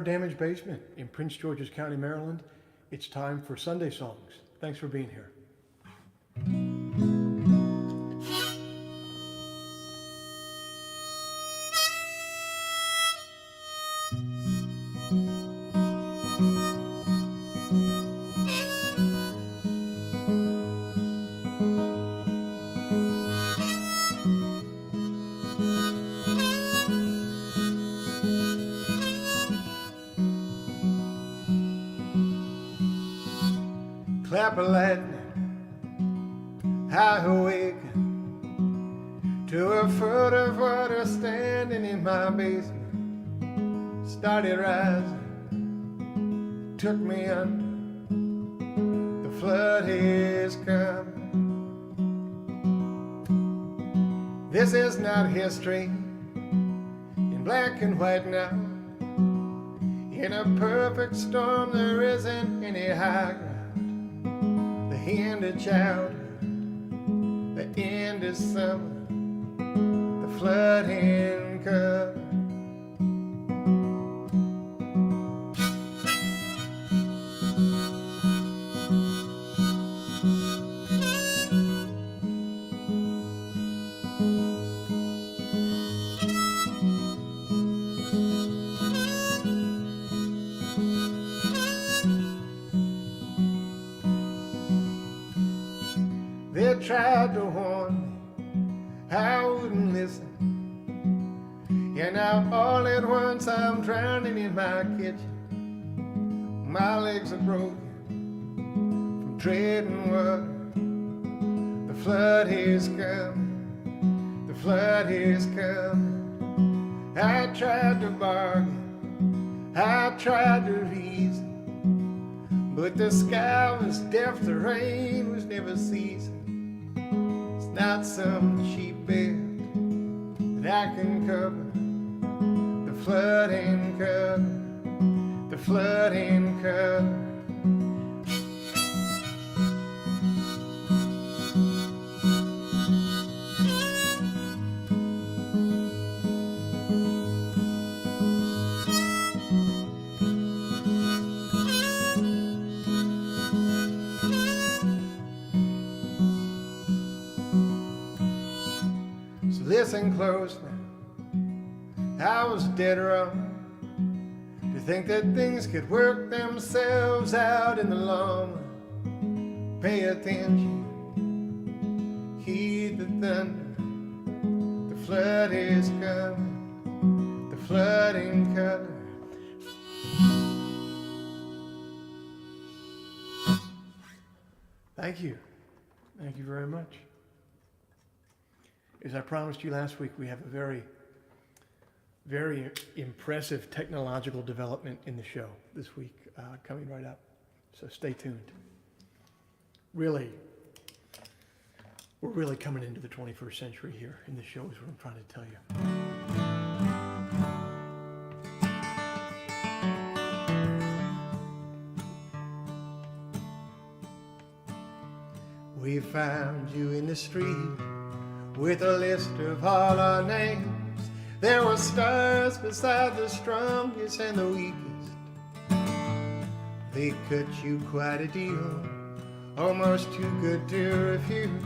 our damaged basement in Prince George's County, Maryland. It's time for Sunday Songs. Thanks for being here. Clap a lightning, I awaken to a foot of water standing in my basement. Started rising, took me under, the flood has come. This is not history in black and white now. In a perfect storm there isn't any high ground. The end of childhood, the end of summer, the flooding comes. They tried to warn me, I wouldn't listen. And now all at once I'm drowning in my kitchen. My legs are broken from treading water. The flood is coming, the flood is coming. I tried to bargain, I tried to reason, but the sky was deaf, the rain was never ceasing. It's not some cheap bed that I can cover. The flooding cover, the flooding cover. Listen close now, I was dead wrong to think that things could work themselves out in the long run. Pay attention, heed the thunder, the flood is coming, the flooding color. Thank you very much. As I promised you last week, we have a very, very impressive technological development in the show this week coming right up. So stay tuned. Really, we're really coming into the 21st century here in the show is what I'm trying to tell you. We found you in the street with a list of all our names. There were stars beside the strongest and the weakest. They cut you quite a deal, almost too good to refuse.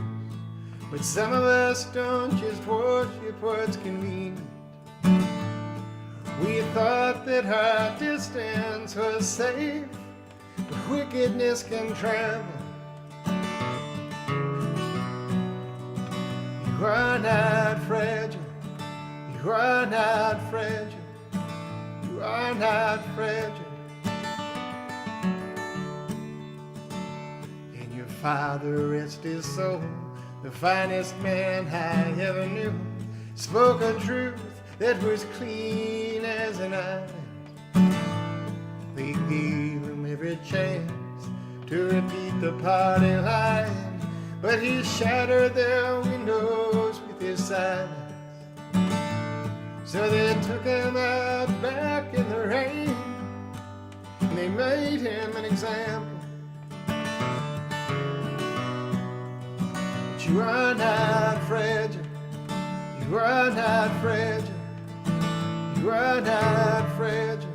But some of us don't just worship what's convenient. We thought that our distance was safe, but wickedness can travel. You are not fragile, you are not fragile, you are not fragile. And your father, rest his soul, the finest man I ever knew, spoke a truth that was clean as an eye. They gave him every chance to repeat the party line, but he shattered their windows with his silence. So they took him out back in the rain, and they made him an example. But you are not fragile, you are not fragile, you are not fragile.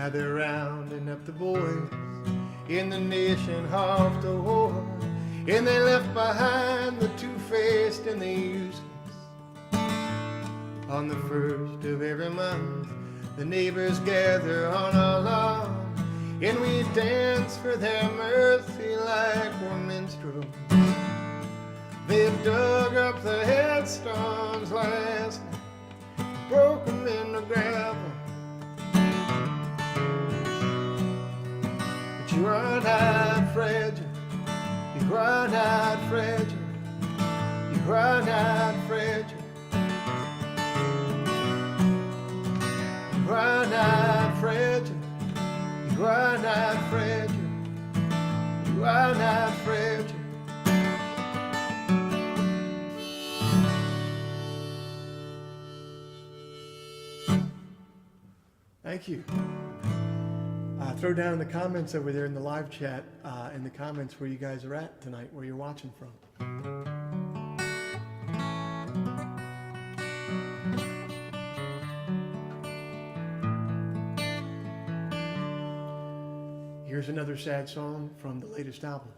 how they're rounding up the boys in the nation half the war, and they left behind the two-faced and the useless. On the first of every month, the neighbors gather on our lawn, and we dance for their mercy like we're minstrels. They've dug up the headstones last night, broke them in the gravel. But you are not fragile, you are not fragile, you are not fragile. You are not fragile, you are not fragile, you are not fragile. Thank you. Throw down in the comments over there in the live chat, in the comments where you guys are at tonight, where you're watching from. Here's another sad song from the latest album.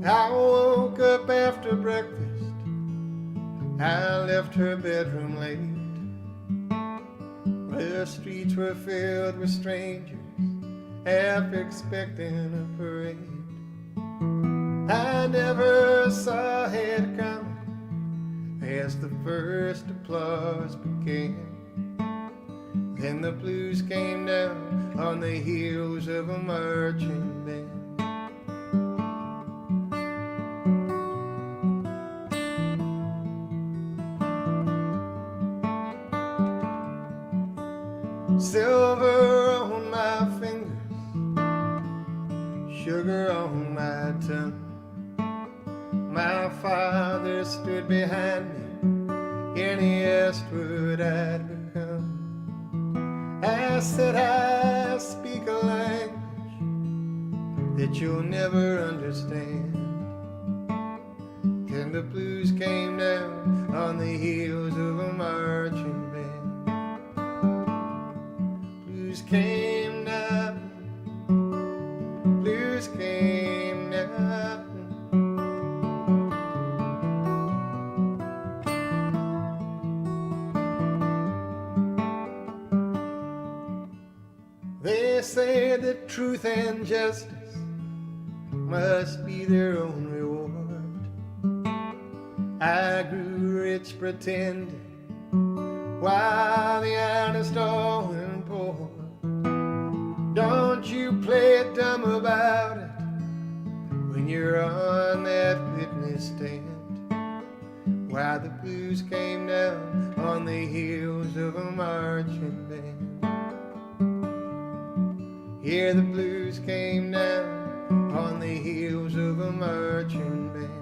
I woke up after breakfast, I left her bedroom late. The streets were filled with strangers, half expecting a parade. I never saw it coming as the first applause began. Then the blues came down on the heels of a marching band. Silver on my fingers, sugar on my tongue. My father stood behind me and he asked what I'd become. I said I speak a language that you'll never understand. Then the blues came down on the heels of a marching band. Blues came down, blues came down. They say that truth and justice must be their own reward. I grew rich pretending while the honest all went poor. Don't you play it dumb about it when you're on that witness stand. Why the blues came down on the heels of a marching band. Yeah, the blues came down on the heels of a marching band.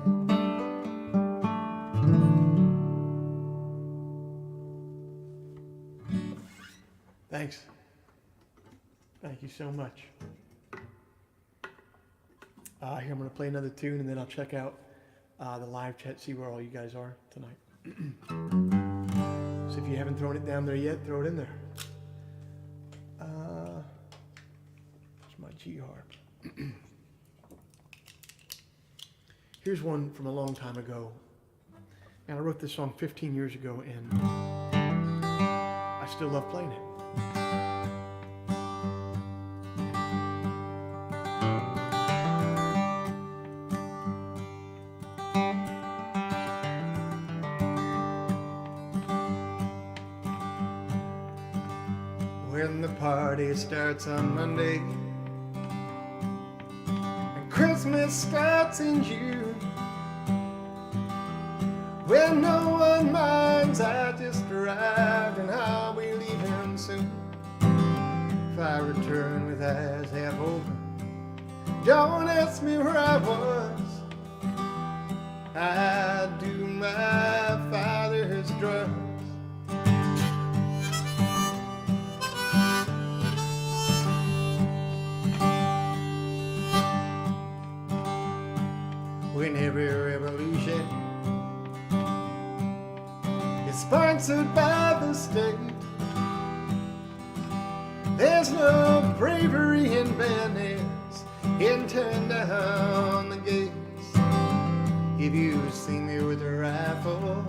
Thanks. Thank you so much. Here, I'm going to play another tune, and then I'll check out the live chat, see where all you guys are tonight. So if you haven't thrown it down there yet, throw it in there. It's my G harp. Here's one from a long time ago. And I wrote this song 15 years ago, and I still love playing it. When the party starts on Monday and Christmas starts in June, when no one minds I just arrived and I'll be leaving soon. If I return with eyes half open, don't ask me where I was. I do my father's drugs. censored by the state. There's no bravery in bandits in turn down the gates. If you see me with a rifle,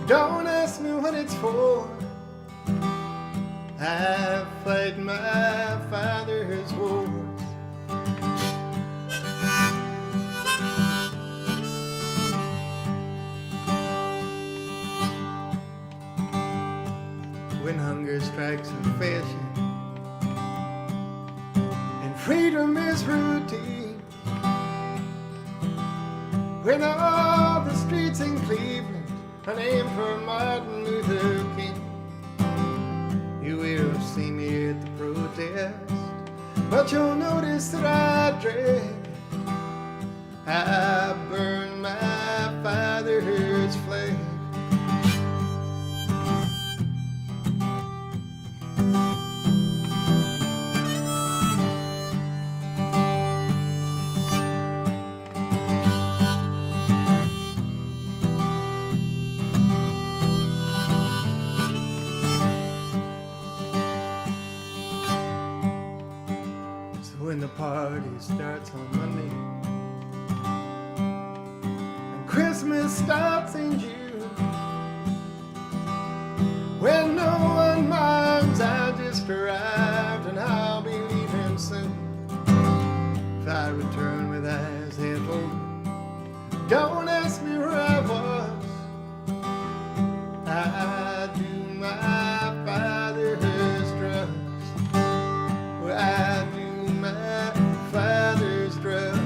don't ask me what it's for. I fight my father's wars. When hunger strikes a fashion and freedom is routine, when all the streets in Cleveland are named for Martin Luther King, you will see me at the protest, but you'll notice that I burn my father's flag. When the party starts on Monday and Christmas starts in June, when no one minds I just arrived and I'll be leaving soon. If I return with eyes half open, don't ask me where I was. I do my father's drugs. Well, I do my father's drugs.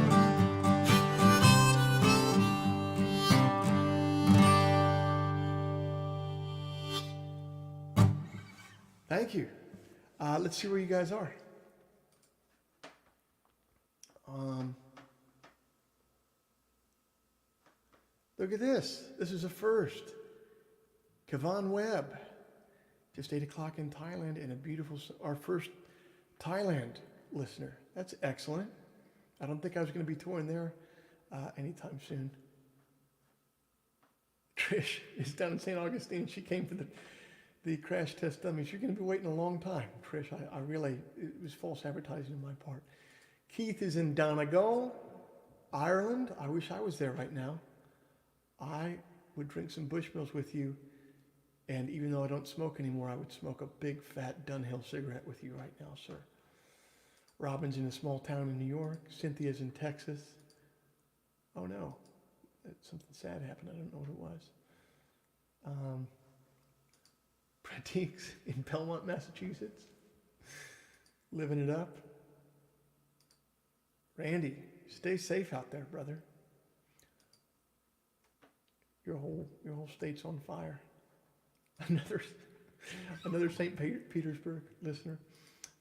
Thank you. Let's see where you guys are. Look at this. This is a first. Kavan Webb, just 8 o'clock in Thailand, and a beautiful, our first Thailand listener. That's excellent. I don't think I was going to be touring there anytime soon. Trish is down in St. Augustine. She came for the crash test dummies. You're going to be waiting a long time, Trish. I really, it was false advertising on my part. Keith is in Donegal, Ireland. I wish I was there right now. I would drink some Bushmills with you, and even though I don't smoke anymore, I would smoke a big fat Dunhill cigarette with you right now, sir. Robin's in a small town in New York. Cynthia's in Texas. Oh no, something sad happened. I don't know what it was. Pratik's in Belmont, Massachusetts, living it up. Randy, stay safe out there, brother. Your whole state's on fire. Another St. Petersburg listener.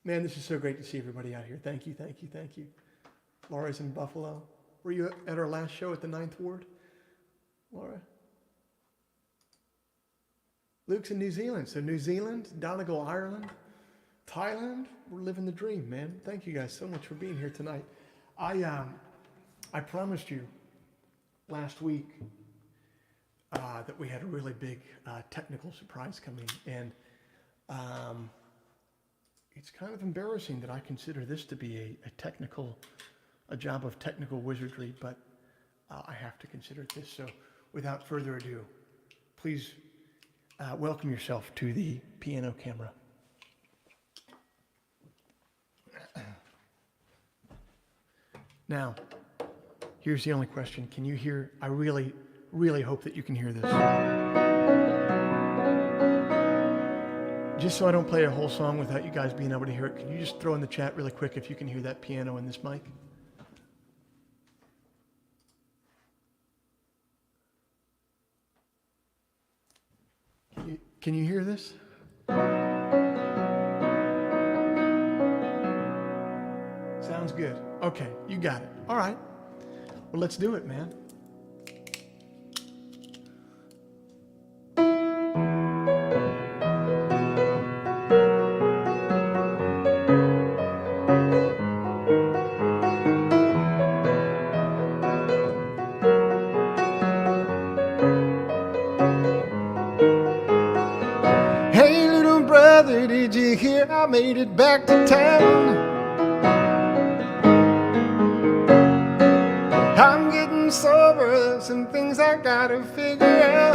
Man, this is so great to see everybody out here. Thank you, thank you, thank you. Laura's in Buffalo. Were you at our last show at the 9th Ward, Laura? Luke's in New Zealand. So New Zealand, Donegal, Ireland, Thailand. We're living the dream, man. Thank you guys so much for being here tonight. I promised you last week that we had a really big technical surprise coming, and it's kind of embarrassing that I consider this to be a job of technical wizardry, but I have to consider it this. So without further ado, please welcome yourself to the piano camera. Now, here's the only question. Can you hear? I really, really hope that you can hear this. Just so I don't play a whole song without you guys being able to hear it, can you just throw in the chat really quick if you can hear that piano and this mic? Can you hear this? Sounds good. Okay, you got it. All right. Well, let's do it, man. did you hear I made it back to town? I'm getting sober, some things I gotta figure out.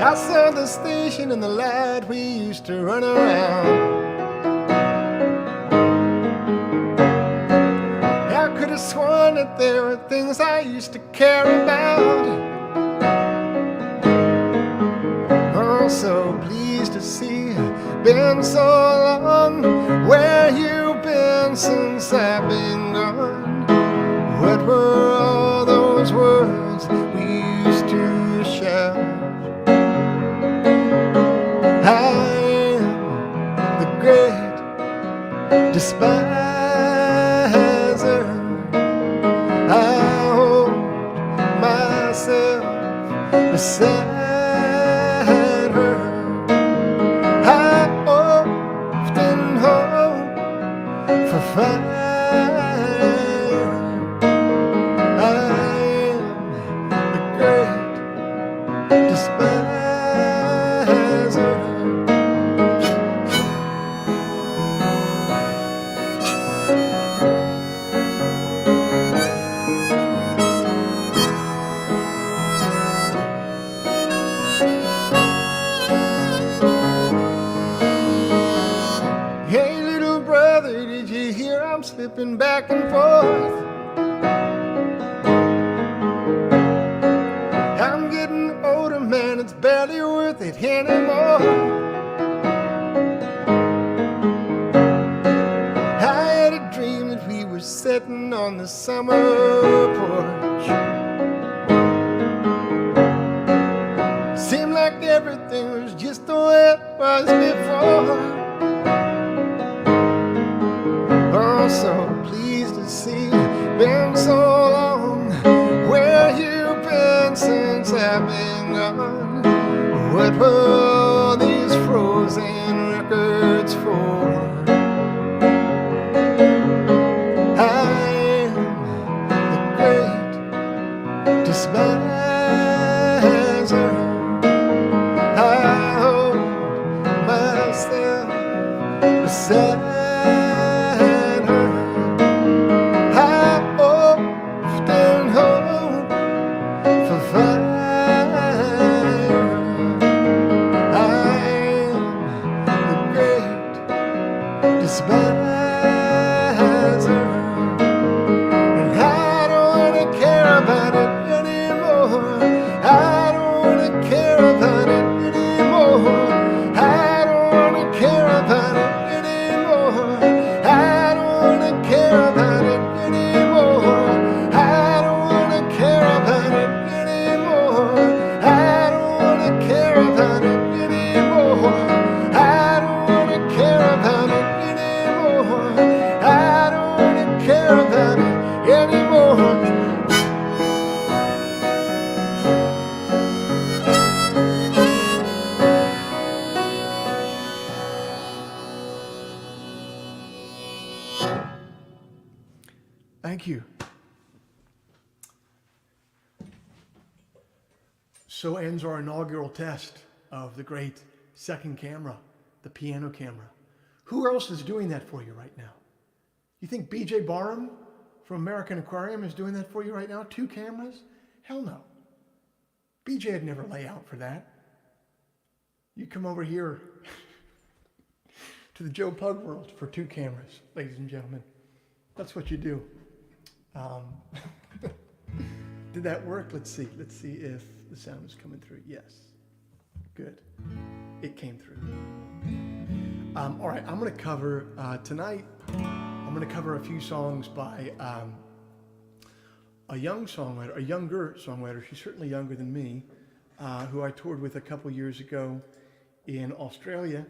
I saw the station and the light we used to run around. I could have sworn that there were things I used to care about. Oh, so pleased to see, been so long. Where you been since I've been gone? What were all those words we used to shout? I am the great despiser. I hold myself beside her. I often hope for fire. I am the great despiser. Hey little brother, did you hear I'm slipping back and forth? I'm getting older, man, it's barely worth it anymore. I had a dream that we were sitting on the summer porch. Seemed like everything was just the way it was before. Oh, so pleased to see, been so long. Where you been since I've been gone? What were all these frozen records for? I am the great despiser. I hold myself beside. Thank you. So ends our inaugural test of the great second camera, the piano camera. Who else is doing that for you right now? You think BJ Barham from American Aquarium is doing that for you right now? 2 cameras? Hell no. BJ would never lay out for that. You come over here to the Joe Pug world for 2 cameras, ladies and gentlemen. That's what you do. Did that work? Let's see. Let's see if the sound is coming through. Yes. Good. It came through. All right, I'm going to cover tonight. I'm going to cover a few songs by a younger songwriter. She's certainly younger than me, who I toured with a couple years ago in Australia,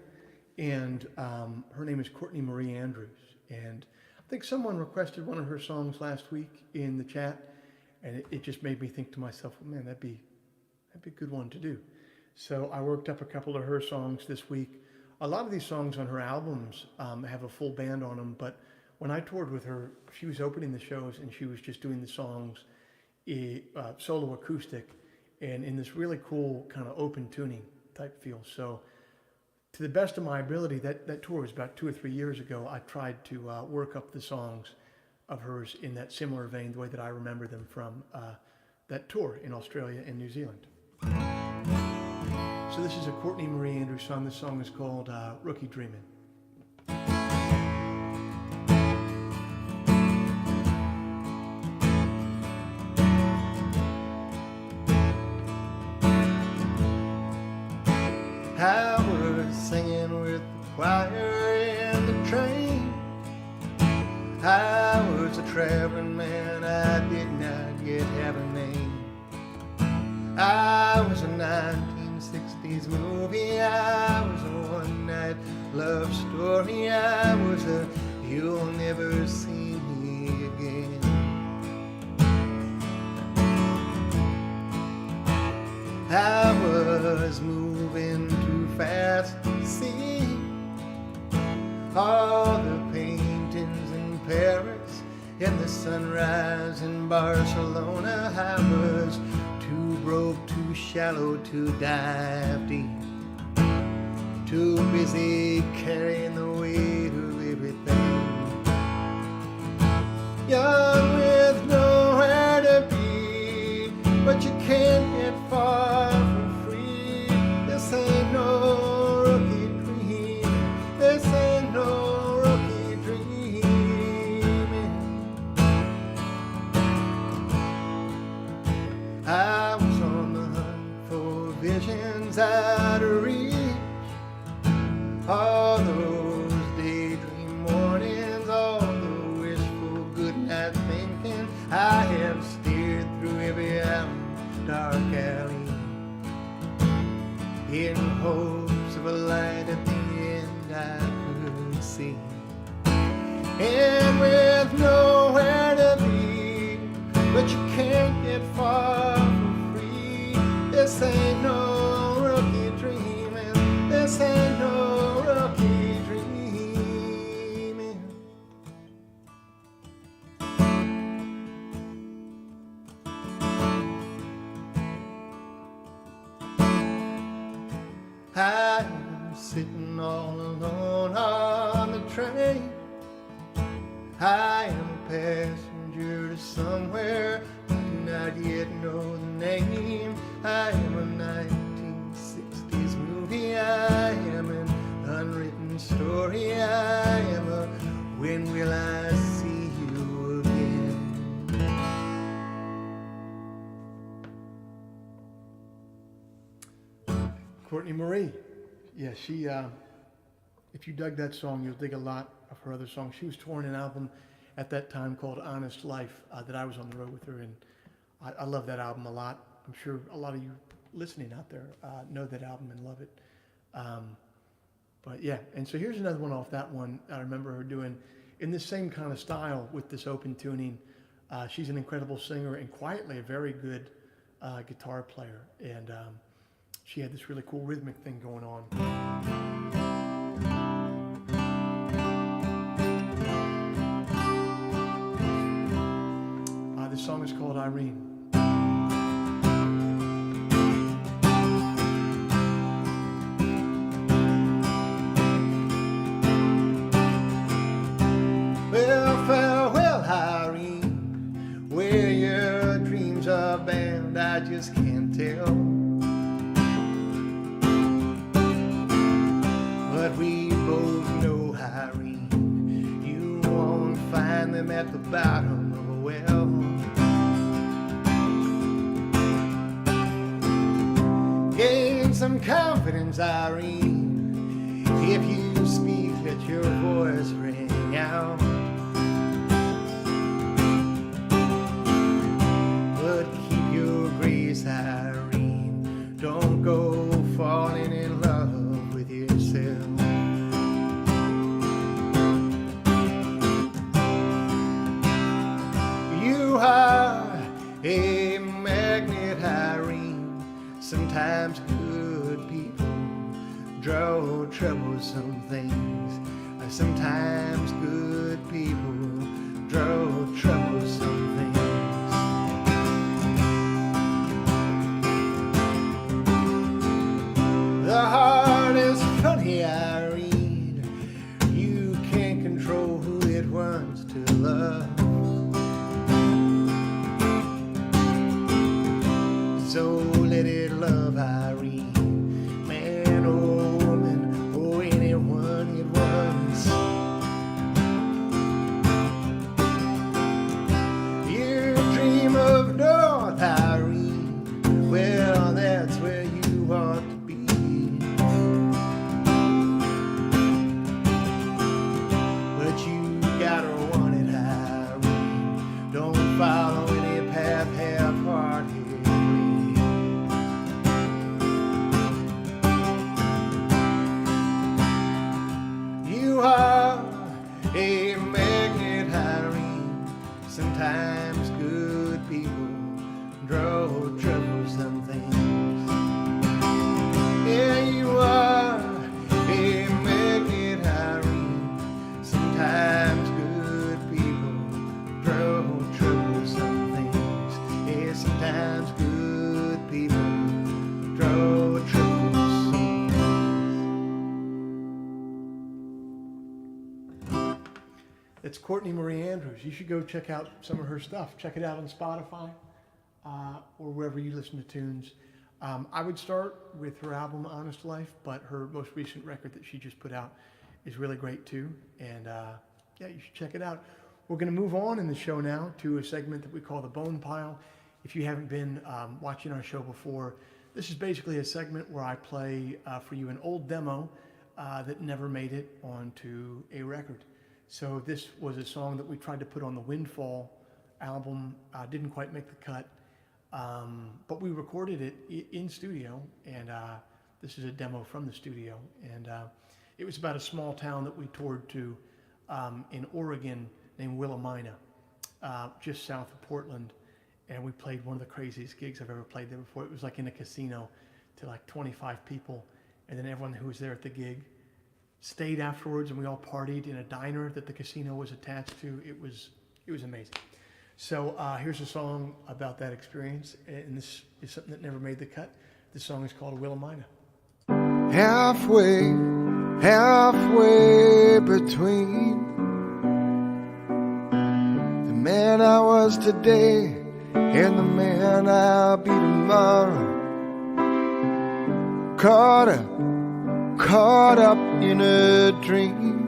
and her name is Courtney Marie Andrews. And I think someone requested one of her songs last week in the chat, and it just made me think to myself, well, man, that'd be a good one to do. So I worked up a couple of her songs this week. A lot of these songs on her albums have a full band on them, but when I toured with her, she was opening the shows and she was just doing the songs solo acoustic, and in this really cool kind of open tuning type feel. So to the best of my ability, that tour was about 2 or 3 years ago, I tried to work up the songs of hers in that similar vein, the way that I remember them from that tour in Australia and New Zealand. So this is a Courtney Marie Andrews song. This song is called Rookie Dreamin'. I was singing with the choir in the train. I was a traveling man, I did not yet have a name. I was a 1960s movie, I was a one-night love story, I was a you'll never see me again. I was moving too fast to see all the paintings in Paris and the sunrise in Barcelona. I was too broke, too shallow to dive deep, too busy carrying the weight of everything. Young with nowhere to be, but you can't get far for free. This ain't no rookie dream. This ain't no rookie dreaming. I was on the hunt for visions out of reach. All those daydream mornings, all the wishful good night thinking. I have steered through every dark alley in hopes of a light at the end I could see. And with nowhere to be, but you can't get far for free. This ain't no rookie dreaming. This ain't no rookie dreaming. I'm sitting all alone on the train. I am a passenger to somewhere I do not yet know the name. I am a 1960s movie. I am an unwritten story. I am a when will I see you again? Courtney Marie. Yeah, she, if you dug that song, you'll dig a lot of her other songs. She was touring an album at that time called Honest Life that I was on the road with her, and I love that album a lot. I'm sure a lot of you listening out there know that album and love it. But yeah, and so here's another one off that one I remember her doing in this same kind of style with this open tuning. She's an incredible singer and quietly a very good guitar player, and she had this really cool rhythmic thing going on. This song is called Irene. Well, farewell, Irene, where your dreams are bound, I just can't tell. But we both know, Irene, you won't find them at the bottom of a well. Gain some confidence, Irene, if you speak, let your voice ring out. But keep your grace, Irene, don't go falling in love with yourself. You are a magnet, Irene. Sometimes good people draw troublesome things. Sometimes good people draw troublesome things. So let it love Irene, man or woman or anyone it wants. You dream of North Irene, well that's where you ought to be. But you gotta want it, Irene. Don't follow any path half-hearted. You are a magnet, Irene. Sometimes good people draw troublesome things. Yeah, you are a magnet, Irene. Sometimes good people draw troublesome things. Yeah, sometimes good people draw troublesome things. It's Courtney Marie Andrews. You should go check out some of her stuff. Check it out on Spotify or wherever you listen to tunes. I would start with her album Honest Life, but her most recent record that she just put out is really great too. And yeah, you should check it out. We're going to move on in the show now to a segment that we call the Bone Pile. If you haven't been watching our show before, this is basically a segment where I play for you an old demo that never made it onto a record. So this was a song that we tried to put on the Windfall album, didn't quite make the cut, but we recorded it in studio, and this is a demo from the studio. And it was about a small town that we toured to in Oregon named Willamina, just south of Portland. And we played one of the craziest gigs I've ever played there before. It was like in a casino to like 25 people, and then everyone who was there at the gig stayed afterwards, and we all partied in a diner that the casino was attached to. It was amazing. So here's a song about that experience, and this is something that never made the cut. This song is called Willamina. Halfway between the man I was today and the man I'll be tomorrow. Caught up in a dream,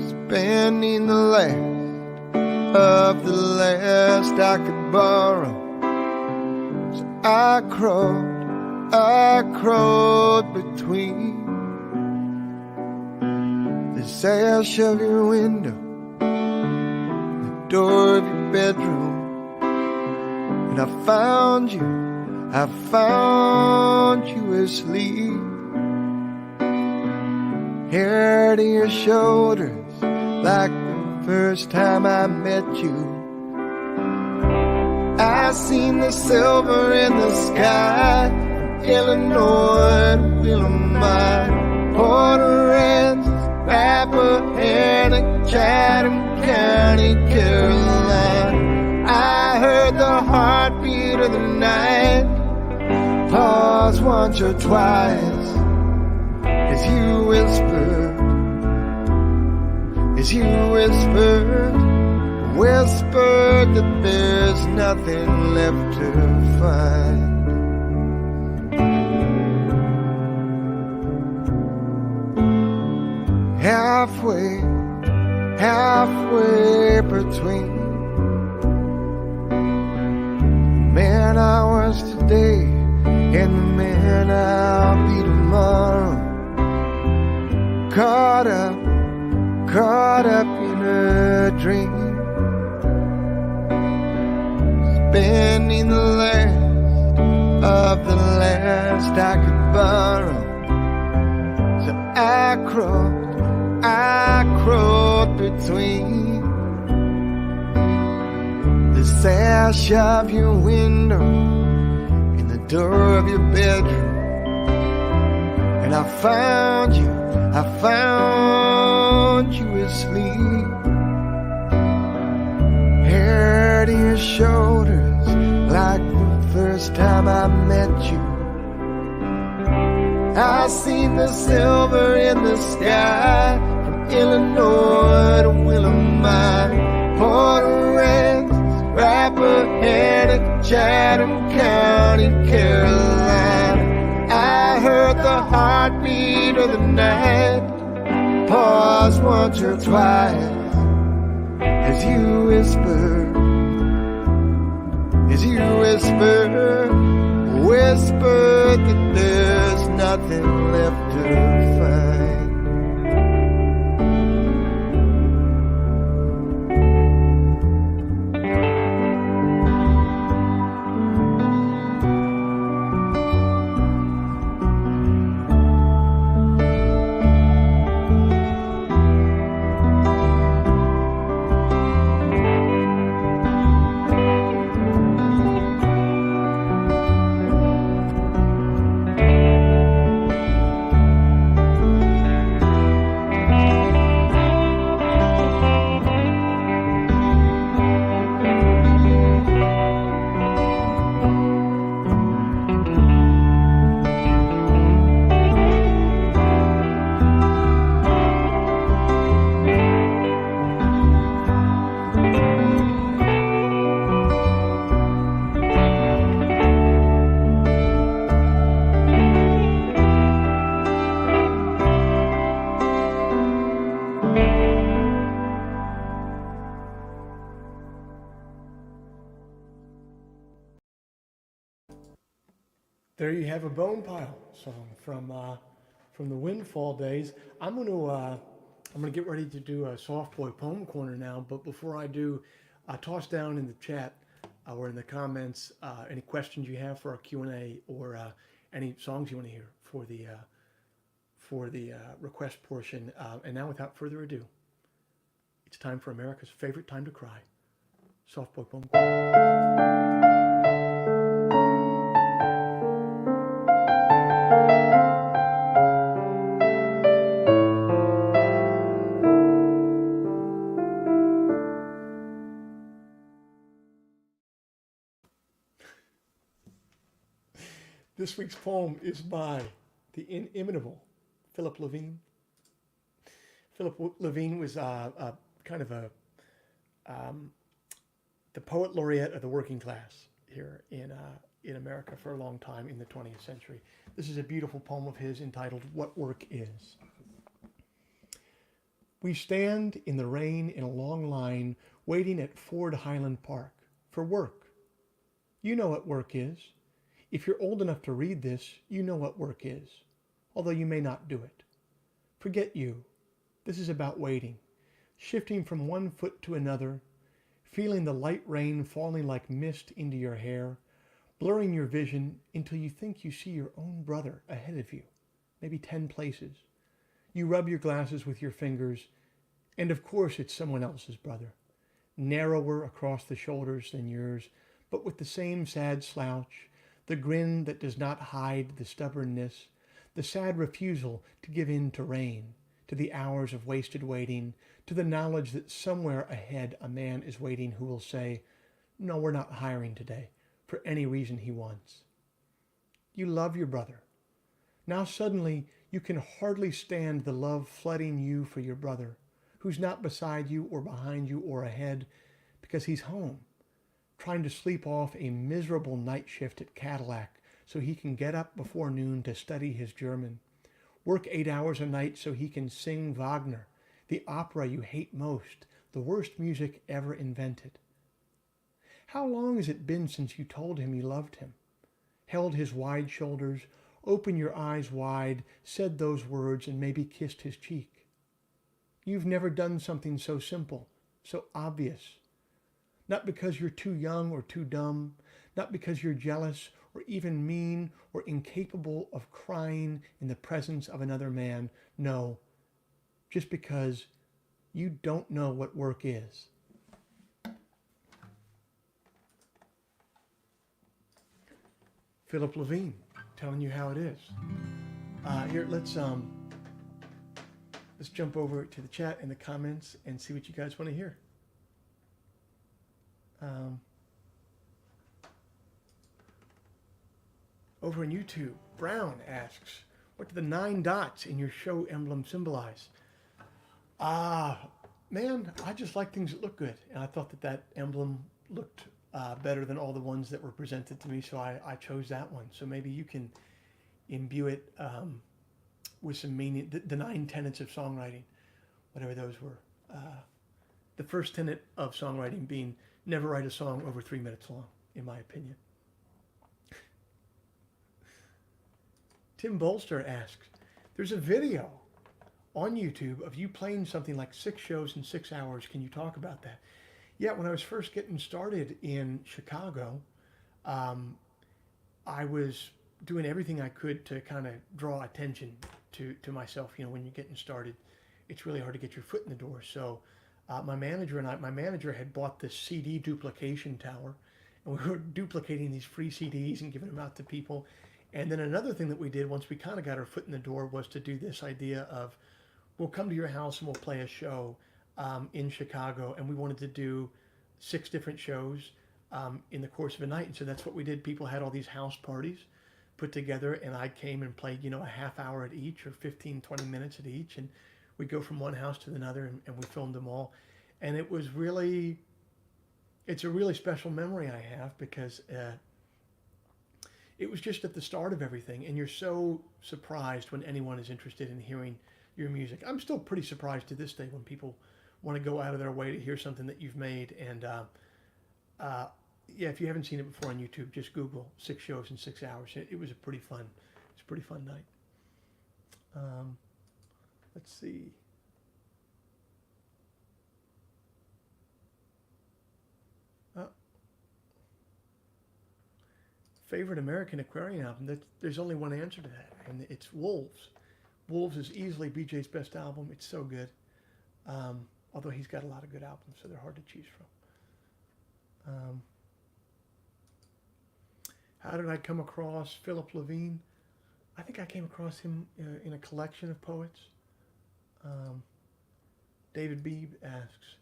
spending the last of the last I could borrow. So I crawled between the sash of your window, the door of your bedroom, and I found you asleep. Hair to your shoulders like the first time I met you. I seen the silver in the sky from Illinois to Willamina, Port Aransas, Rappahannock, Chatham County, Carolina. I heard the heartbeat of the night pause once or twice as you whispered that there's nothing left to find. Halfway between the man I was today and the man I'll be tomorrow. Caught up in a dream, spending the last of the last I could borrow. So I crawled between the sash of your window and the door of your bedroom, and I found you asleep. Hair to your shoulders like the first time I met you. I seen the silver in the sky from Illinois to Willamina, Port Aransas, overhead in Chatham County, Carolina. I heard the heartbeat of the night pause once or twice as you whispered, whispered that there's nothing left to find. There you have a Bone Pile song from the Windfall days. I'm gonna get ready to do a Softboy poem corner now, but before I do, toss down in the chat or in the comments any questions you have for our Q&A or any songs you want to hear for the request portion. And now, without further ado, it's time for America's favorite time to cry, Softboy poem corner. This week's poem is by the inimitable Philip Levine. Philip Levine was the poet laureate of the working class here in America for a long time in the 20th century. This is a beautiful poem of his entitled "What Work Is." We stand in the rain in a long line waiting at Ford Highland Park for work. You know what work is. If you're old enough to read this, you know what work is, although you may not do it. Forget you. This is about waiting, shifting from one foot to another, feeling the light rain falling like mist into your hair, blurring your vision until you think you see your own brother ahead of you, maybe 10 places. You rub your glasses with your fingers, and of course it's someone else's brother, narrower across the shoulders than yours, but with the same sad slouch, the grin that does not hide the stubbornness, the sad refusal to give in to rain, to the hours of wasted waiting, to the knowledge that somewhere ahead a man is waiting who will say, "No, we're not hiring today," for any reason he wants. You love your brother. Now suddenly you can hardly stand the love flooding you for your brother, who's not beside you or behind you or ahead, because he's home, trying to sleep off a miserable night shift at Cadillac so he can get up before noon to study his German, work 8 hours a night so he can sing Wagner, the opera you hate most, the worst music ever invented. How long has it been since you told him you loved him, held his wide shoulders, opened your eyes wide, said those words, and maybe kissed his cheek? You've never done something so simple, so obvious. Not because you're too young or too dumb, not because you're jealous or even mean or incapable of crying in the presence of another man. No, just because you don't know what work is. Philip Levine, telling you how it is. Here, let's jump over to the chat and the comments and see what you guys want to hear. Over on YouTube, Brown asks, what do the 9 dots in your show emblem symbolize? Man, I just like things that look good. And I thought that emblem looked better than all the ones that were presented to me, so I chose that one. So maybe you can imbue it with some meaning, the 9 tenets of songwriting, whatever those were. The first tenet of songwriting being never write a song over 3 minutes long, in my opinion. Tim Bolster asks, there's a video on YouTube of you playing something like 6 shows in 6 hours. Can you talk about that? Yeah, when I was first getting started in Chicago, I was doing everything I could to kind of draw attention to myself. You know, when you're getting started, it's really hard to get your foot in the door. So my manager had bought this CD duplication tower, and we were duplicating these free CDs and giving them out to people. And then another thing that we did once we kind of got our foot in the door was to do this idea of, we'll come to your house and we'll play a show in Chicago, and we wanted to do 6 different shows in the course of a night. And so that's what we did. People had all these house parties put together, and I came and played, you know, a half hour at each, or 15, 20 minutes at each, and we'd go from one house to another, and we filmed them all. And it was really, it's a really special memory I have, because it was just at the start of everything, and you're so surprised when anyone is interested in hearing your music. I'm still pretty surprised to this day when people want to go out of their way to hear something that you've made. And yeah, if you haven't seen it before on YouTube, just Google 6 shows in 6 hours. It was a pretty fun night. Let's see. Favorite American Aquarium album? There's only one answer to that, and it's Wolves. Wolves is easily BJ's best album. It's so good. Although he's got a lot of good albums, so they're hard to choose from. How did I come across Philip Levine? I think I came across him in a collection of poets. David Beebe asks,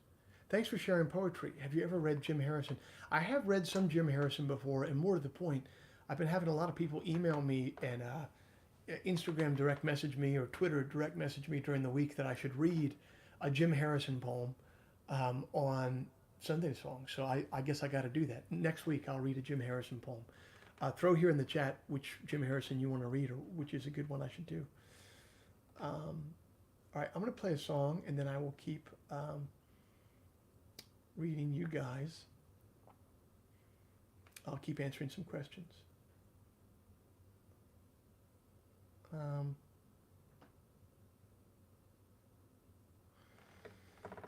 thanks for sharing poetry. Have you ever read Jim Harrison? I have read some Jim Harrison before, and more to the point, I've been having a lot of people email me and Instagram direct message me, or Twitter direct message me during the week that I should read a Jim Harrison poem on Sunday Song. So I guess I got to do that. Next week I'll read a Jim Harrison poem. Throw here in the chat which Jim Harrison you want to read, or which is a good one I should do. All right, I'm going to play a song, and then I will keep reading you guys. I'll keep answering some questions.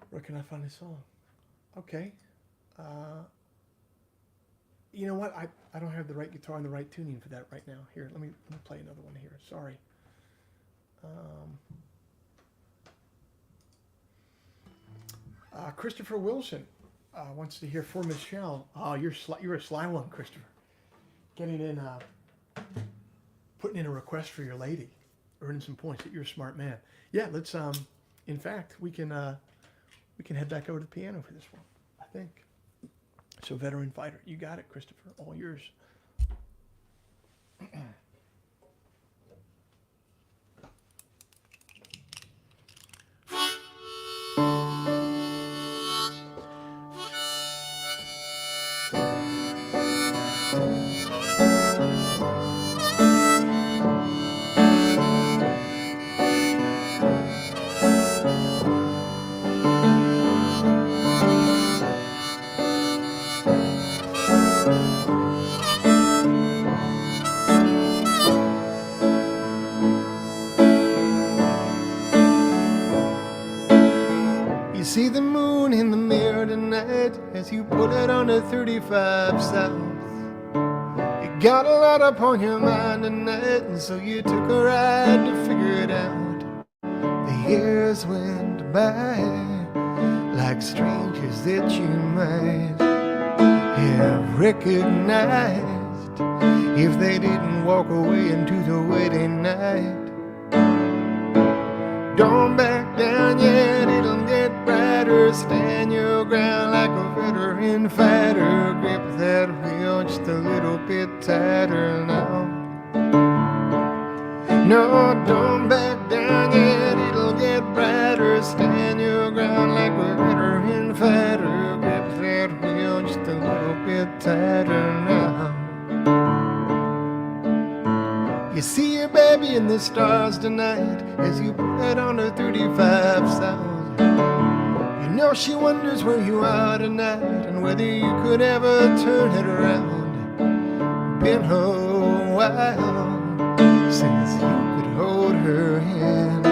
Where can I find a song? Okay. You know what? I don't have the right guitar and the right tuning for that right now. Here, let me play another one here. Sorry. Christopher Wilson wants to hear For Michelle. Oh, you're a sly one, Christopher. Getting in, putting in a request for your lady, earning some points. That you're a smart man. Yeah, let's. In fact, we can head back over to the piano for this one, I think. So, Veteran Fighter, you got it, Christopher. All yours. See the moon in the mirror tonight as you pull it on the 35 south. You got a lot upon your mind tonight, and so you took a ride to figure it out. The years went by like strangers that you might have recognized if they didn't walk away into the wedding night. Don't back down yet, it'll get brighter. Stand your ground like a veteran fighter. Grip that wheel just a little bit tighter now. No, don't back down yet, it'll get brighter. Stand your ground like a veteran fighter. Grip that wheel just a little bit see your baby in the stars tonight as you put it on her 35 South. You know she wonders where you are tonight and whether you could ever turn it around. Been a while since you could hold her hand.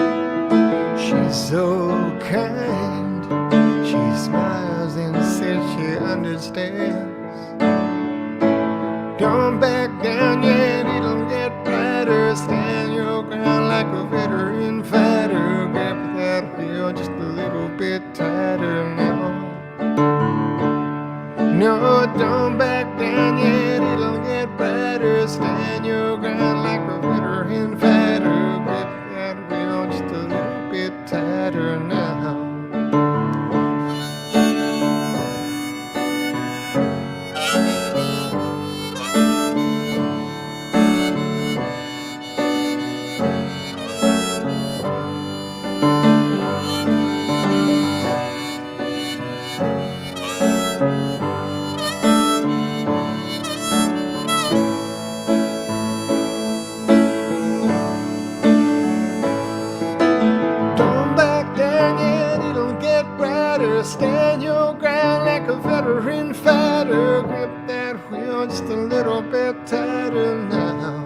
She's so kind, she smiles and says she understands. Don't back down yet, it'll get brighter. Stand your ground like a veteran fighter. Grab that wheel just a little bit tighter now. No, don't back down yet, it'll get brighter. Stand your ground like a veteran fighter. Grab that wheel just a little bit tighter now. Stand your ground like a veteran fighter. Grip that wheel just a little bit tighter now.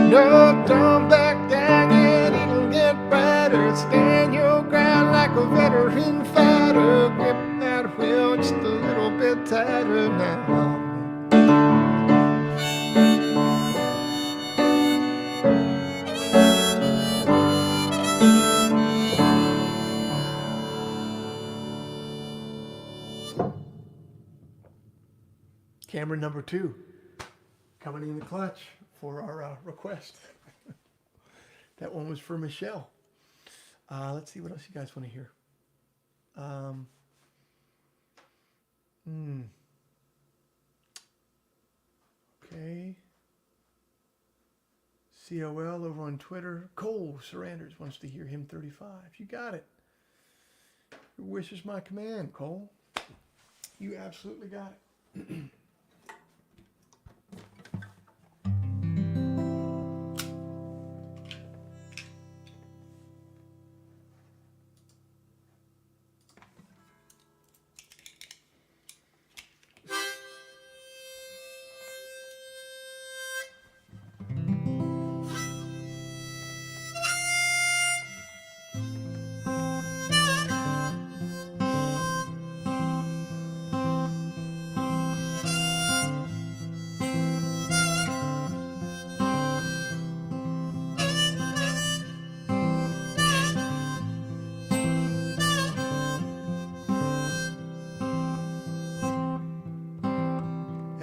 No, don't back down yet, it'll get brighter. Stand your ground like a veteran fighter. Grip that wheel just a little bit tighter now. Camera number 2 coming in the clutch for our request. That one was for Michelle. Let's see what else you guys want to hear. Okay. COL over on Twitter. Cole Surrenders wants to hear Hymn 35. You got it. Your wish is my command, Cole. You absolutely got it.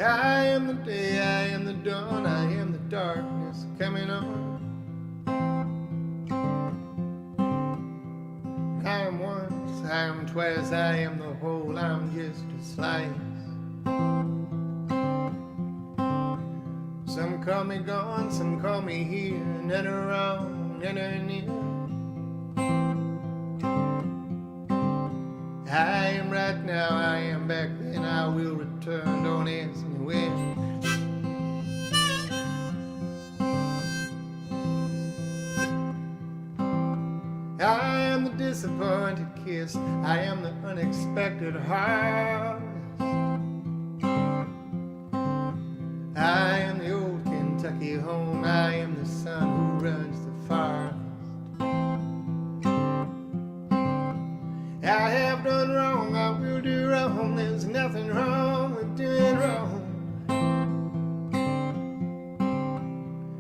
I am the day, I am the dawn, I am the darkness coming on. I am once, I am twice, I am the whole, I'm just a slice. Some call me gone, some call me here, none around, none are near. I am right now, I am back then, I will return, don't ask me when. I am the disappointed kiss, I am the unexpected harvest. I am the old Kentucky home, I am the son who runs the farthest. I have done wrong, I will do wrong, there's nothing wrong with doing wrong.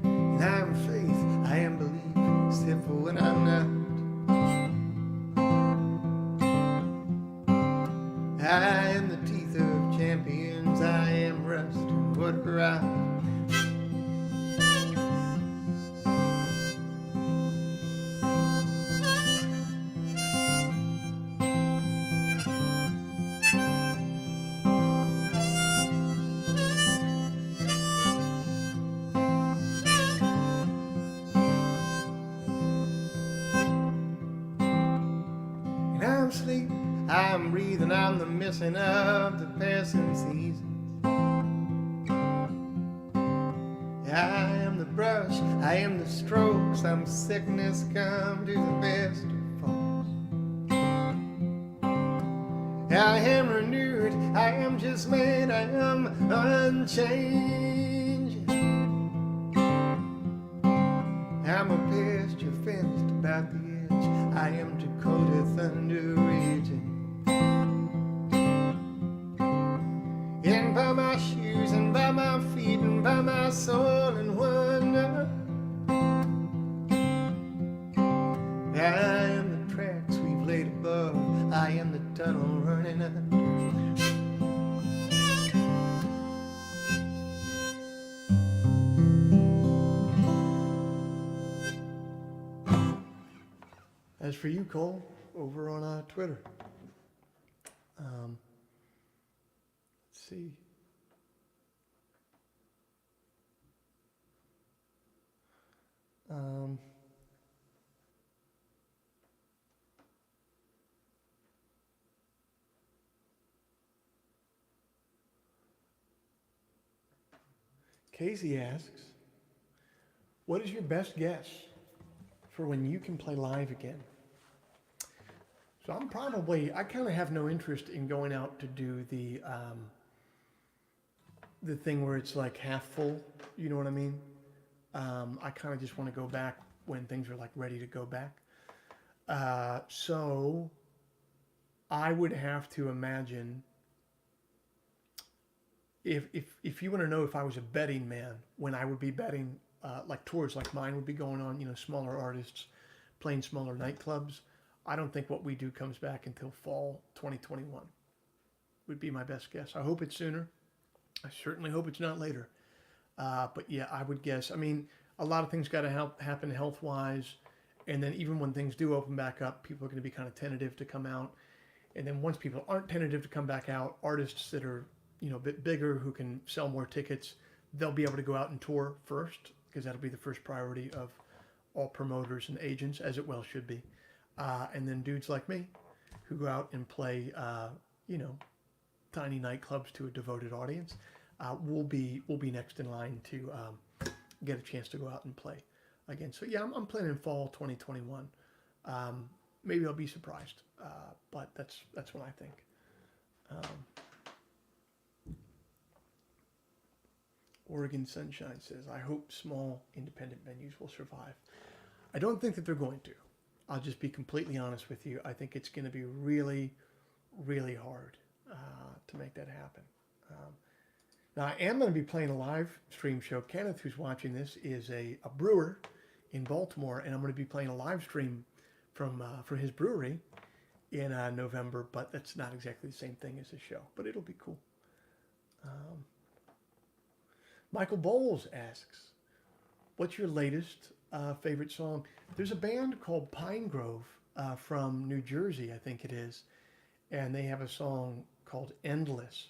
And I am faith, I am belief, except for when I'm not. I am the teeth of champions, I am rust and wood rot. And I'm sleep, I'm breathing, I'm the missing of the passing seasons. I I am the strokes, I'm sickness come to the best of folks. I am renewed, I am just made, I am unchanged. I'm a pasture fenced about the edge, I am Dakota thunder raging. And by my shoes and by my feet and by my soul and wonder, I am the tracks we've laid above, I am the tunnel running under. As for you, Cole, over on Twitter. Let's see. Casey asks, what is your best guess for when you can play live again? So I kind of have no interest in going out to do the thing where it's like half full, you know what I mean? I kind of just want to go back when things are like ready to go back. So I would have to imagine, if you want to know if I was a betting man, when I would be betting, like tours like mine would be going on, you know, smaller artists playing smaller nightclubs, I don't think what we do comes back until fall 2021 would be my best guess. I hope it's sooner. I certainly hope it's not later. But yeah, I would guess. I mean, a lot of things got to happen health-wise, and then even when things do open back up, people are going to be kind of tentative to come out. And then once people aren't tentative to come back out, artists that are, you know, a bit bigger who can sell more tickets, they'll be able to go out and tour first, because that'll be the first priority of all promoters and agents, as it well should be. And then dudes like me who go out and play, you know, tiny nightclubs to a devoted audience, will be next in line to get a chance to go out and play again. So yeah, I'm planning fall 2021. Maybe I'll be surprised, but that's what I think. Oregon Sunshine says, I hope small independent venues will survive. I don't think that they're going to. I'll just be completely honest with you. I think it's going to be really, really hard to make that happen. Now, I am going to be playing a live stream show. Kenneth, who's watching this, is a brewer in Baltimore, and I'm going to be playing a live stream from his brewery in November, but that's not exactly the same thing as a show, but it'll be cool. Michael Bowles asks, what's your latest favorite song? There's a band called Pine Grove from New Jersey, I think it is, and they have a song called Endless.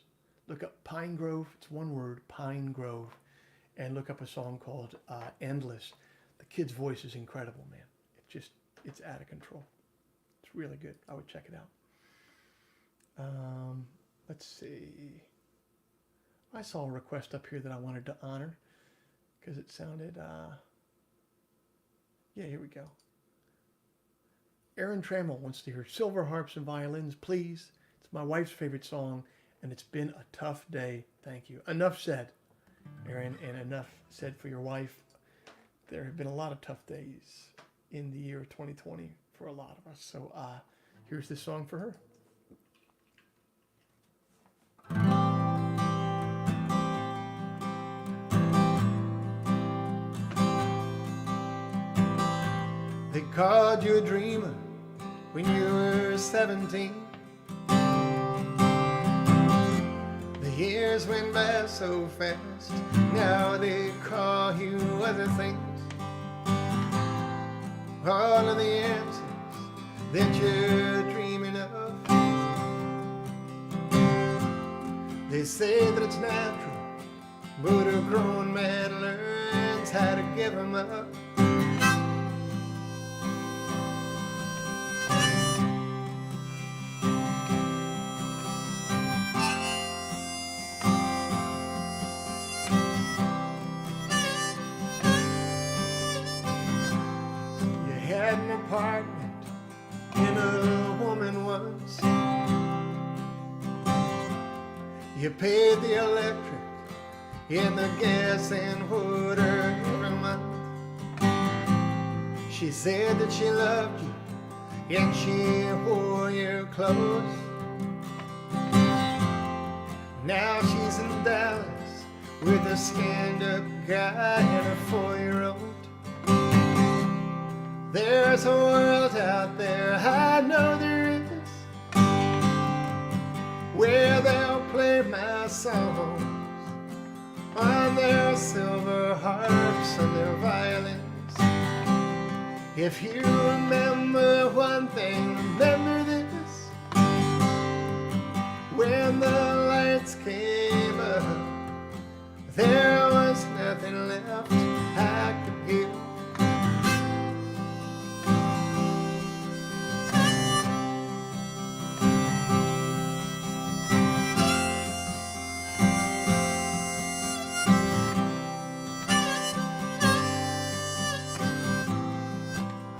Look up Pine Grove, it's one word, Pine Grove, and look up a song called Endless. The kid's voice is incredible, man. It's out of control. It's really good. I would check it out. Let's see. I saw a request up here that I wanted to honor because it sounded, yeah, here we go. Aaron Trammell wants to hear Silver Harps and Violins, please. It's my wife's favorite song, and it's been a tough day. Thank you. Enough said, Aaron, and enough said for your wife. There have been a lot of tough days in the year 2020 for a lot of us. So here's this song for her. They called you a dreamer when you were 17. The years went by so fast, now they call you other things. All of the answers that you're dreaming of, they say that it's natural, but a grown man learns how to give them up. You pay the electric and the gas and water every month. She said that she loved you and she wore your clothes. Now she's in Dallas with a stand-up guy and a 4-year-old. There's a world out there, I know there is, where they'll play my songs on their silver harps and their violins. If you remember one thing, remember this: when the lights came up, there was nothing left I could give.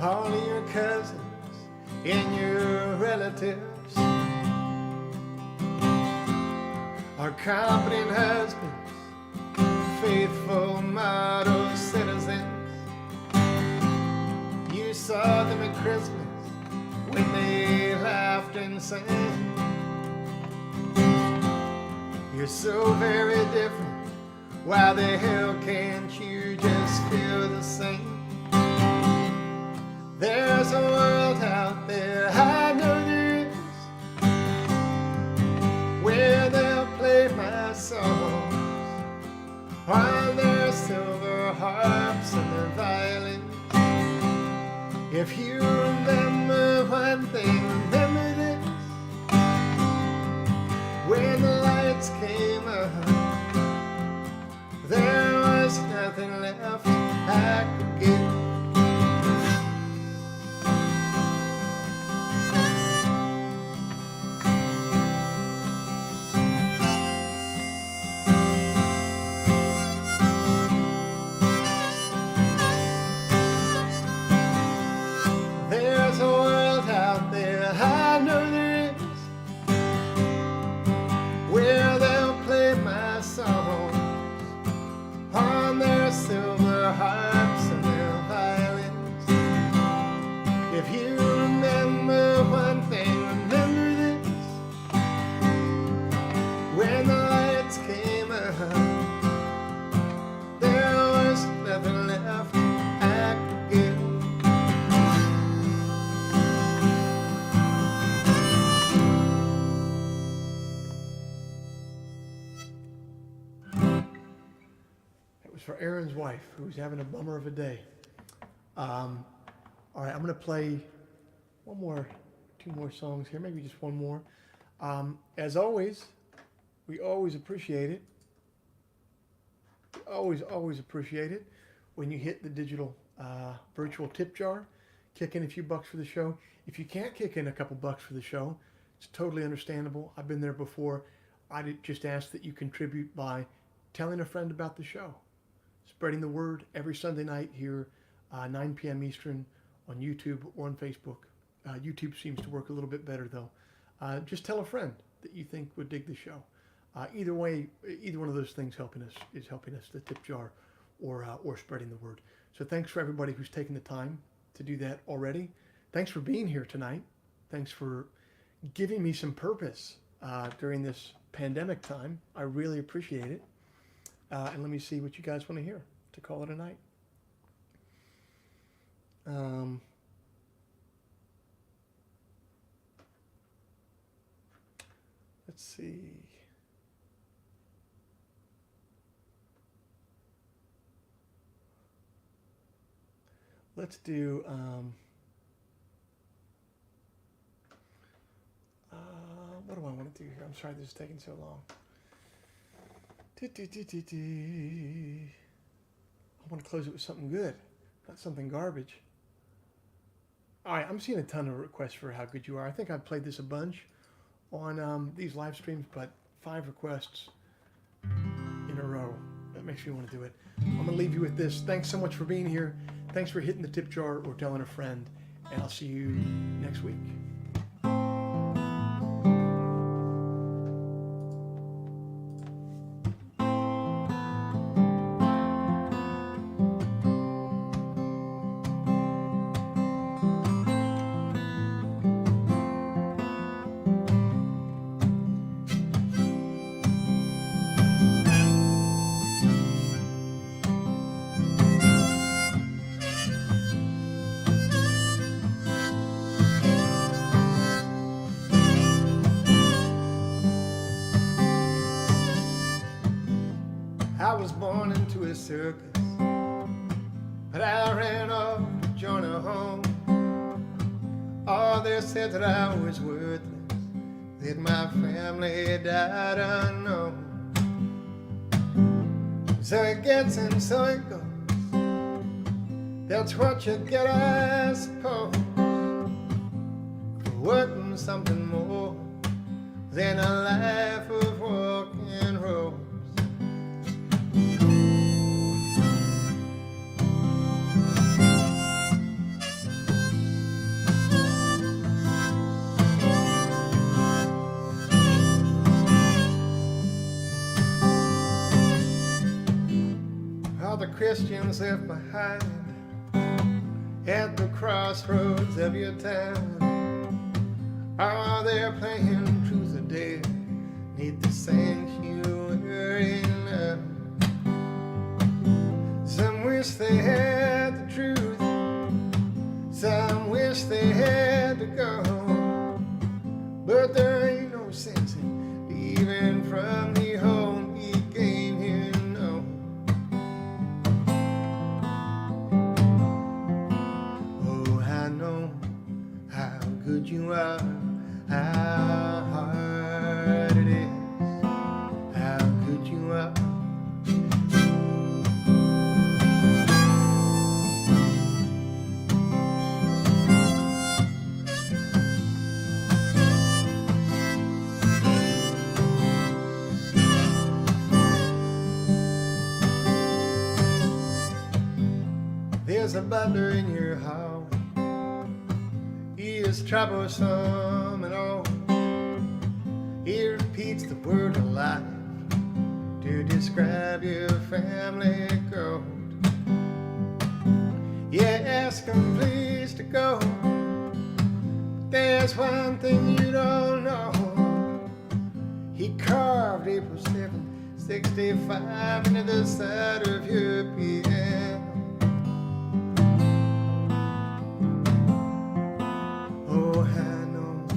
All of your cousins and your relatives are competent husbands, faithful model citizens. You saw them at Christmas when they laughed and sang. You're so very different, why the hell can't you just feel the same? There's a world out there, I know there is, where they'll play my songs on their silver harps and their violins. If you remember one thing, remember this: when the lights came up, there was nothing left I could give. There's a world out there, I know there is, where they'll play my songs on their silver harps and their violins. If you remember one thing, remember this: when the lights came up, there was nothing left I could give. For Aaron's wife, who's having a bummer of a day. All right, I'm going to play two more songs here, maybe just one more. As always, we always appreciate it. Always appreciate it when you hit the digital virtual tip jar, kick in a few bucks for the show. If you can't kick in a couple bucks for the show, it's totally understandable. I've been there before. I just ask that you contribute by telling a friend about the show. Spreading the word every Sunday night here, 9 p.m. Eastern on YouTube or on Facebook. YouTube seems to work a little bit better though. Just tell a friend that you think would dig the show. Either way, either one of those things is helping us, the tip jar or spreading the word. So thanks for everybody who's taken the time to do that already. Thanks for being here tonight. Thanks for giving me some purpose during this pandemic time. I really appreciate it. And let me see what you guys want to hear to call it a night. Let's see. Let's do, what do I want to do here? I'm sorry this is taking so long. I want to close it with something good, not something garbage. All right, I'm seeing a ton of requests for how good you are. I think I've played this a bunch on these live streams, but 5 requests in a row. That makes me want to do it. I'm going to leave you with this. Thanks so much for being here. Thanks for hitting the tip jar or telling a friend, and I'll see you next week. to a circus, but I ran off to join a home. Oh, they said that I was worthless, that my family had died unknown. So it gets and so it goes, that's what you get, I suppose, for wanting something more than a life of walking roads. All the Christians left behind at the crossroads of your town, are they playing truth or dare neath the sanctuary now? Some wish they had the truth, some wish they had to go, but there ain't no sense in leaving from the home he came here to know. Oh, I know how good you are, how hard it is, how good you are. There's a butler in your house, he is troublesome and all. He repeats the word alive to describe your family code. You ask him please to go, but there's one thing you don't know. He carved April 7, 65 into the side of your piano. Oh, I know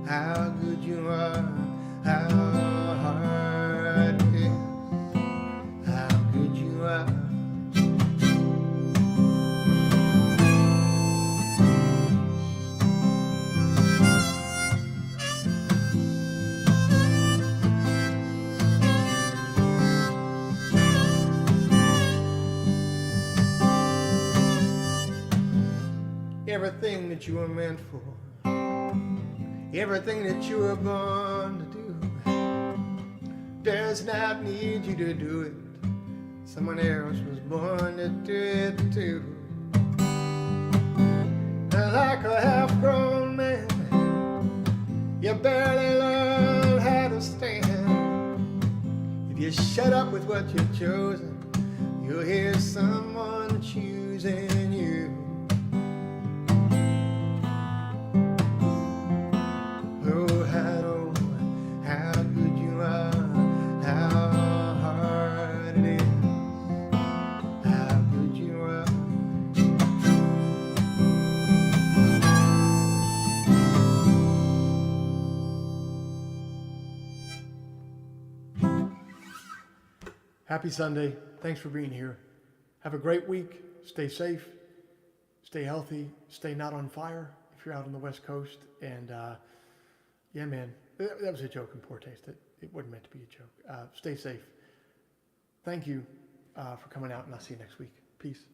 how good you are, how hard it is, how good you are. Everything that you were meant for, everything that you were born to do, does not need you to do it. Someone else was born to do it too. And like a half-grown man, you barely learn how to stand. If you shut up with what you've chosen, you'll hear someone choosing you. Oh, I know how good you are, how hard it is, how good you are. Happy Sunday. Thanks for being here. Have a great week. Stay safe. Stay healthy. Stay not on fire if you're out on the West Coast. And yeah, man, that was a joke in poor taste. It wasn't meant to be a joke. Stay safe. Thank you for coming out, and I'll see you next week. Peace.